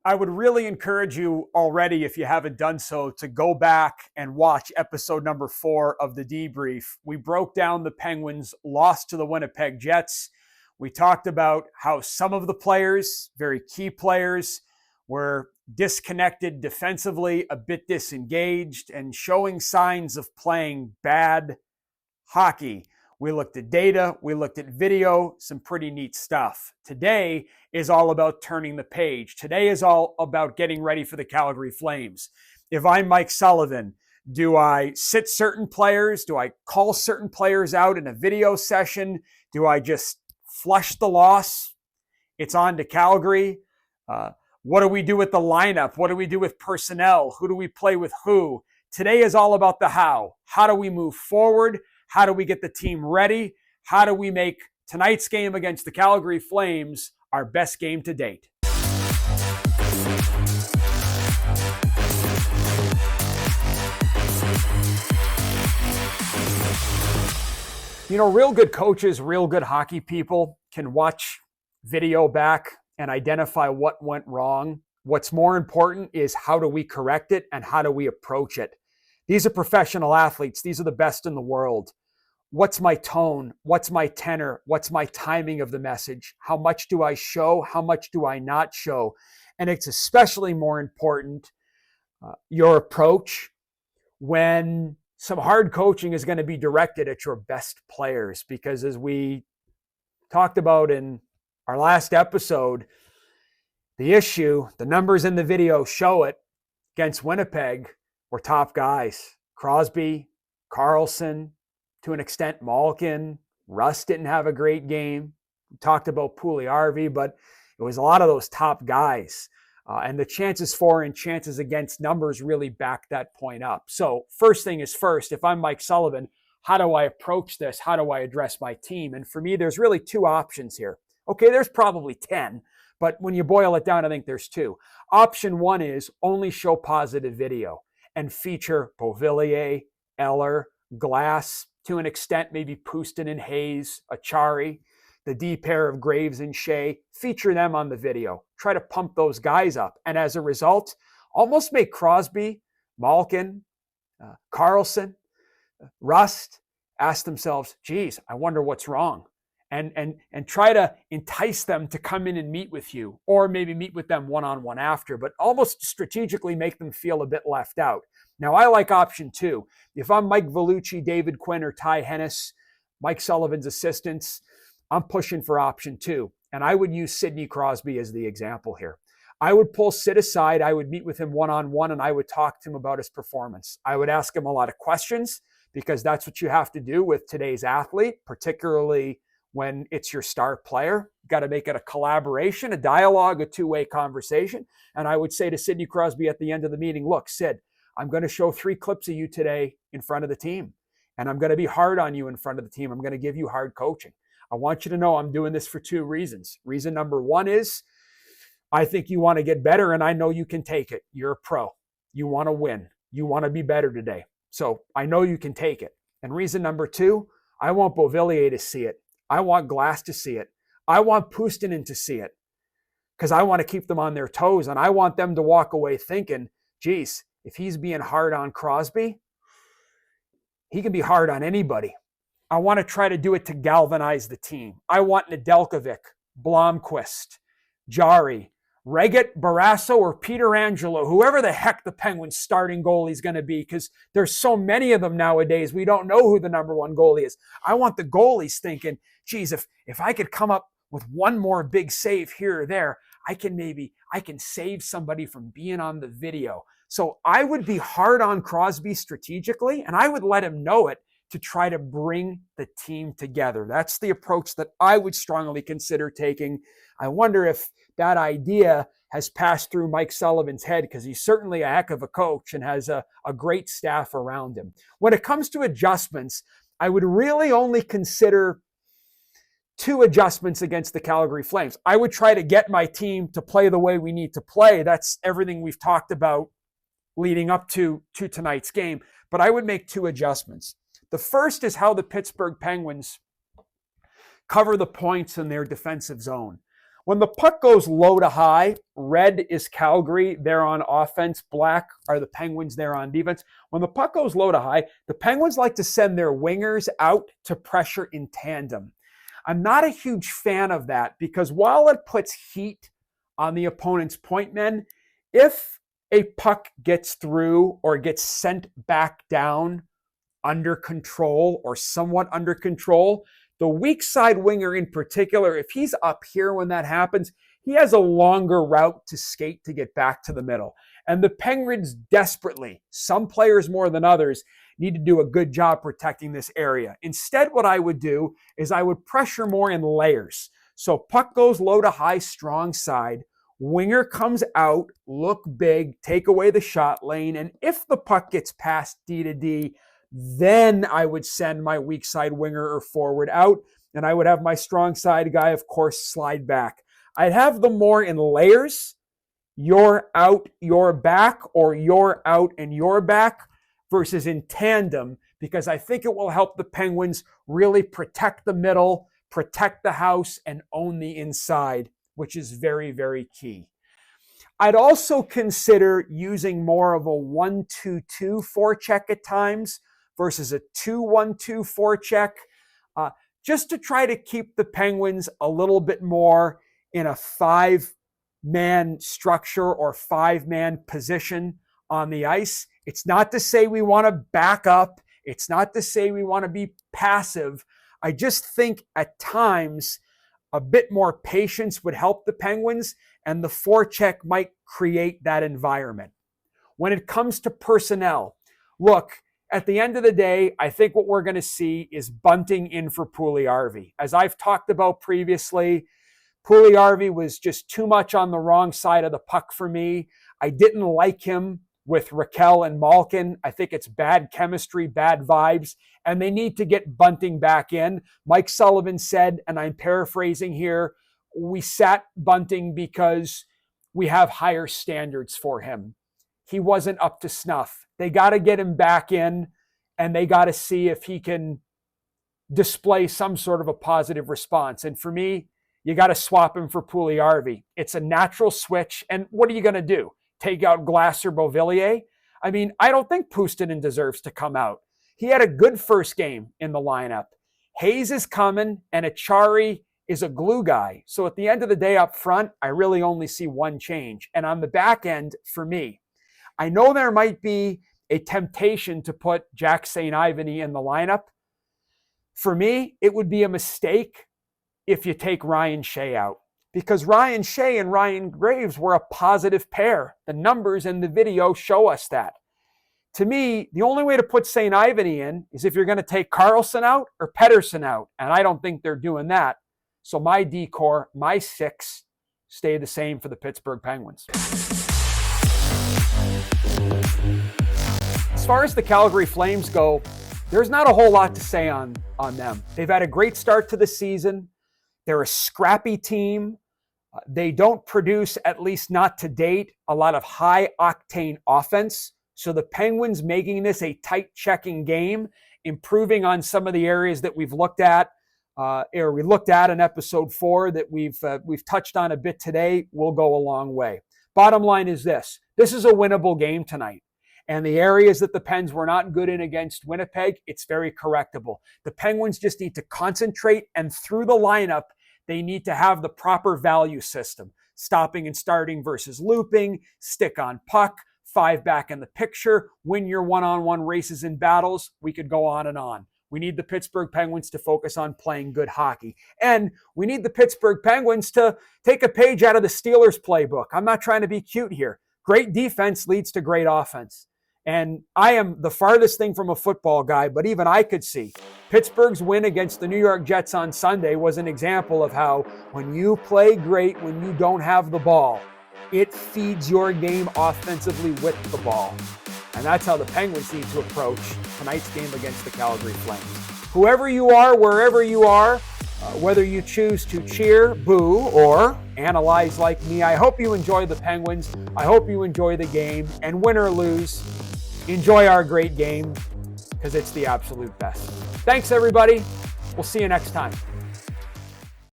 I would really encourage you already, if you haven't done so, to go back and watch episode number 4 of the Debrief. We broke down the Penguins' loss to the Winnipeg Jets. We talked about how some of the players, very key players, were disconnected defensively, a bit disengaged, and showing signs of playing bad hockey. We looked at data, we looked at video, some pretty neat stuff. Today is all about turning the page. Today is all about getting ready for the Calgary Flames. If I'm Mike Sullivan, do I sit certain players? Do I call certain players out in a video session? Do I just flush the loss? It's on to Calgary. What do we do with the lineup? What do we do with personnel? Who do we play with who? Today is all about the how. How do we move forward? How do we get the team ready? How do we make tonight's game against the Calgary Flames our best game to date? You know, real good coaches, real good hockey people can watch video back and identify what went wrong. What's more important is how do we correct it and how do we approach it? These are professional athletes. These are the best in the world. What's my tone? What's my tenor? What's my timing of the message? How much do I show? How much do I not show? And it's especially more important, your approach, when some hard coaching is going to be directed at your best players. Because as we talked about in our last episode, the issue, the numbers in the video show it, against Winnipeg were top guys. Crosby, Carlson, to an extent Malkin. Russ didn't have a great game. We talked about Puljujärvi, but it was a lot of those top guys. And the chances for and chances against numbers really back that point up. So first thing is first, if I'm Mike Sullivan, how do I approach this? How do I address my team? And for me, there's really two options here. Okay, there's probably 10, but when you boil it down, I think there's two. Option one is only show positive video and feature Beauvillier, Eller, Glass, to an extent, maybe Pustin and Hayes, Achari, the D pair of Graves and Shea. Feature them on the video. Try to pump those guys up. And as a result, almost make Crosby, Malkin, Carlson, Rust ask themselves, geez, I wonder what's wrong. And try to entice them to come in and meet with you, or maybe meet with them one-on-one after, but almost strategically make them feel a bit left out. Now, I like option two. If I'm Mike Vellucci, David Quinn, or Ty Hennis, Mike Sullivan's assistants, I'm pushing for option two. And I would use Sidney Crosby as the example here. I would pull Sid aside. I would meet with him one-on-one, and I would talk to him about his performance. I would ask him a lot of questions, because that's what you have to do with today's athlete, particularly when it's your star player. You got to make it a collaboration, a dialogue, a two-way conversation. And I would say to Sidney Crosby at the end of the meeting, look, Sid, I'm going to show 3 clips of you today in front of the team. And I'm going to be hard on you in front of the team. I'm going to give you hard coaching. I want you to know I'm doing this for 2 reasons. Reason number 1 is I think you want to get better, and I know you can take it. You're a pro. You want to win. You want to be better today. So I know you can take it. And reason number 2, I want Beauvillier to see it. I want Glass to see it. I want Pustinen to see it, because I want to keep them on their toes, and I want them to walk away thinking, geez, if he's being hard on Crosby, he can be hard on anybody. I want to try to do it to galvanize the team. I want Nedeljkovic, Blomqvist, Jari, Reget, Barrasso, or Peter Angelo, whoever the heck the Penguins starting goalie is going to be, because there's so many of them nowadays, we don't know who the number 1 goalie is. I want the goalies thinking, geez, if I could come up with one more big save here or there, I can save somebody from being on the video. So I would be hard on Crosby strategically, and I would let him know it to try to bring the team together. That's the approach that I would strongly consider taking. I wonder if that idea has passed through Mike Sullivan's head, because he's certainly a heck of a coach and has a great staff around him. When it comes to adjustments, I would really only consider 2 adjustments against the Calgary Flames. I would try to get my team to play the way we need to play. That's everything we've talked about leading up to tonight's game. But I would make 2 adjustments. The first is how the Pittsburgh Penguins cover the points in their defensive zone. When the puck goes low to high, red is Calgary. They're on offense. Black are the Penguins. They're on defense. When the puck goes low to high, the Penguins like to send their wingers out to pressure in tandem. I'm not a huge fan of that because while it puts heat on the opponent's point men, if a puck gets through or gets sent back down under control or somewhat under control, the weak side winger in particular, if he's up here when that happens, he has a longer route to skate to get back to the middle. And the Penguins desperately, some players more than others, need to do a good job protecting this area. Instead, what I would do is I would pressure more in layers. So puck goes low to high, strong side. Winger comes out, look big, take away the shot lane. And if the puck gets past D to D, then I would send my weak side winger or forward out, and I would have my strong side guy, of course, slide back. I'd have them more in layers, you're out, you're back, or you're out and you're back, versus in tandem, because I think it will help the Penguins really protect the middle, protect the house, and own the inside, which is very, very key. I'd also consider using more of a 1-2-2 forecheck at times versus a 2-1-2 forecheck, just to try to keep the Penguins a little bit more in a 5-man structure or 5-man position on the ice. It's not to say we want to back up. It's not to say we want to be passive. I just think at times a bit more patience would help the Penguins, and the forecheck might create that environment. When it comes to personnel, look, at the end of the day, I think what we're going to see is Bunting in for Puljujarvi. As I've talked about previously, Puljujarvi was just too much on the wrong side of the puck for me. I didn't like him with Raquel and Malkin. I think it's bad chemistry, bad vibes, and they need to get Bunting back in. Mike Sullivan said, and I'm paraphrasing here, we sat Bunting because we have higher standards for him. He wasn't up to snuff. They got to get him back in, and they got to see if he can display some sort of a positive response. And for me, you got to swap him for Puljujarvi. It's a natural switch. And what are you going to do? Take out Glass or Beauvillier? I mean, I don't think Puustinen deserves to come out. He had a good first game in the lineup. Hayes is coming, and Achari is a glue guy. So at the end of the day up front, I really only see one change. And on the back end, for me, I know there might be a temptation to put Jack St. Ivany in the lineup. For me, it would be a mistake if you take Ryan Shea out, because Ryan Shea and Ryan Graves were a positive pair. The numbers in the video show us that. To me, the only way to put St. Ivany in is if you're going to take Carlson out or Pettersson out, and I don't think they're doing that. So my decor, my 6, stay the same for the Pittsburgh Penguins. As far as the Calgary Flames go, there's not a whole lot to say on them. They've had a great start to the season. They're a scrappy team. They don't produce, at least not to date, a lot of high-octane offense. So the Penguins making this a tight checking game, improving on some of the areas that we've looked at, or we looked at in episode 4 that we've touched on a bit today, will go a long way. Bottom line is this. This is a winnable game tonight. And the areas that the Pens were not good in against Winnipeg, it's very correctable. The Penguins just need to concentrate, and through the lineup, they need to have the proper value system. Stopping and starting versus looping, stick on puck, 5 back in the picture, win your one-on-one races and battles. We could go on and on. We need the Pittsburgh Penguins to focus on playing good hockey. And we need the Pittsburgh Penguins to take a page out of the Steelers playbook. I'm not trying to be cute here. Great defense leads to great offense. And I am the farthest thing from a football guy, but even I could see Pittsburgh's win against the New York Jets on Sunday was an example of how when you play great, when you don't have the ball, it feeds your game offensively with the ball. And that's how the Penguins need to approach tonight's game against the Calgary Flames. Whoever you are, wherever you are, whether you choose to cheer, boo, or analyze like me, I hope you enjoy the Penguins. I hope you enjoy the game. And win or lose, enjoy our great game, because it's the absolute best. Thanks, everybody. We'll see you next time.